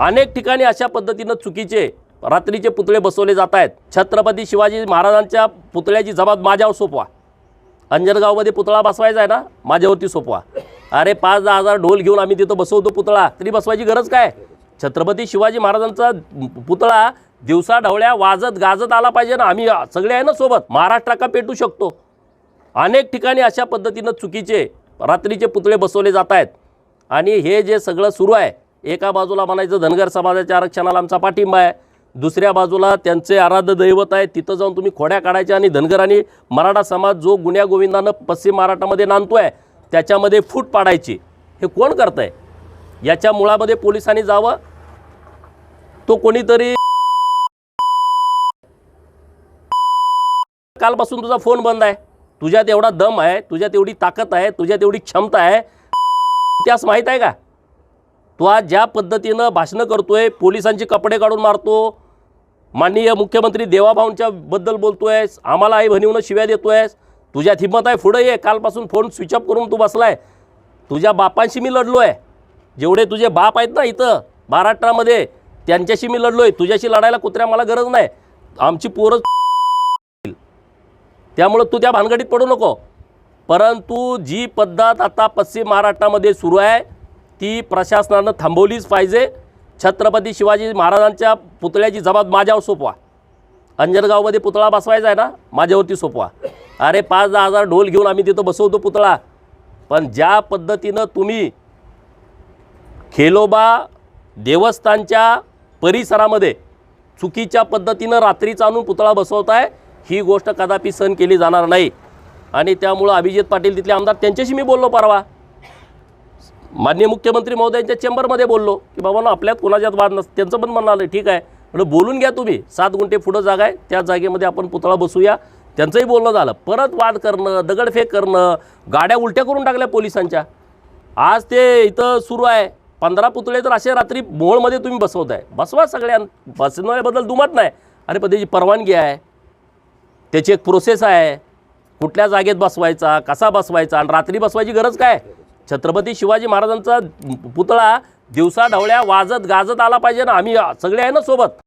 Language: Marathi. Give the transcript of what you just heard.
अनेक ठिकाणी अशा पद्धतीनं चुकीचे रात्रीचे पुतळे बसवले जात आहेत। छत्रपती शिवाजी महाराजांच्या पुतळ्याची जबाब माझ्यावर सोपवा। अंजनगावमध्ये पुतळा बसवायचा आहे ना, माझ्यावरती सोपवा। अरे 5-10 हजार ढोल घेऊन आम्ही तिथं बसवतो पुतळा, तरी बसवायची गरज काय? छत्रपती शिवाजी महाराजांचा पुतळा दिवसा ढवळ्या वाजत गाजत आला पाहिजे ना, आम्ही सगळे आहे ना सोबत, महाराष्ट्र का पेटू शकतो। अनेक ठिकाणी अशा पद्धतीनं चुकीचे रात्रीचे पुतळे बसवले जात आहेत आणि हे जे सगळं सुरू आहे, एका बाजूला म्हणायचं धनगर समाजाच्या आरक्षणाला आमचा पाठिंबा आहे, दुसऱ्या बाजूला त्यांचे आराध्य दैवत आहे तिथं जाऊन तुम्ही खोड्या काढायच्या आणि धनगर आणि मराठा समाज जो गुन्ह्या गोविंदानं पश्चिम महाराष्ट्रामध्ये नांदतोय त्याच्यामध्ये फूट पाडायची। हे कोण करतंय? याच्या मुळामध्ये पोलिसांनी जावं। तो कोणीतरी कालपासून तुझा फोन बंद आहे, तुझ्यात एवढा दम आहे, तुझ्यात एवढी ताकद आहे, तुझ्यात एवढी क्षमता आहे, इतिहास माहीत आहे का? तू आज ज्या पद्धतीनं भाषणं करतोय, पोलिसांचे कपडे काढून मारतो, माननीय मुख्यमंत्री देवाभाऊंच्या बद्दल बोलतोयस, आम्हाला आई म्हणून शिव्या देतोयस, तुझ्यात हिम्मत आहे पुढे ये। कालपासून फोन स्विच ऑफ करून तू बसलाय। तुझ्या बापांशी मी लढलोय, जेवढे तुझे बाप आहेत ना इथं महाराष्ट्रामध्ये त्यांच्याशी मी लढलोय। तुझ्याशी लढायला कुत्र्या मला गरज नाही, आमची पोरं। त्यामुळे तू त्या भानगडीत पडू नको। परंतु जी पद्धत आता पश्चिम महाराष्ट्रामध्ये सुरू आहे ती प्रशासनानं थांबवलीच पाहिजे। छत्रपती शिवाजी महाराजांच्या पुतळ्याची जबाब माझ्यावर सोपवा। अंजनगावमध्ये पुतळा बसवायचा आहे ना, माझ्यावरती सोपवा। अरे 5-10 हजार ढोल घेऊन आम्ही तिथं बसवतो पुतळा, पण ज्या पद्धतीनं तुम्ही खेलोबा देवस्थानच्या परिसरामध्ये चुकीच्या पद्धतीनं रात्रीचा आणून पुतळा बसवताय, ही गोष्ट कदापि सहन केली जाणार नाही। आणि त्यामुळं अभिजित पाटील तिथले आमदार त्यांच्याशी मी बोललो परवा, माननीय मुख्यमंत्री महोदयांच्या चेंबरमध्ये बोललो की बाबा आपल्यात कोणाच्यात वाद नसतं। त्यांचं पण म्हणणं आलं ठीक आहे, म्हणजे बोलून घ्या तुम्ही, 7 गुंठे पुढं जागा आहे त्या जागेमध्ये आपण पुतळा बसूया। त्यांचंही बोलणं झालं। परत वाद करणं, दगडफेक करणं, गाड्या उलट्या करून टाकल्या पोलिसांच्या। आज ते इथं सुरू आहे 15 पुतळे तर असे रात्री मोहोळमध्ये तुम्ही बसवताय, बसवा, सगळ्या बसवण्याबद्दल दुमत नाही। अरे पण त्याची परवानगी आहे, त्याची एक प्रोसेस आहे, कुठल्या जागेत बसवायचा, कसा बसवायचा, आणि रात्री बसवायची गरज काय? छत्रपती शिवाजी महाराजांचा पुतळा दिवसा ढवळ्या वाजत गाजत आला पाहिजे ना, आम्ही सगळे आहे ना सोबत।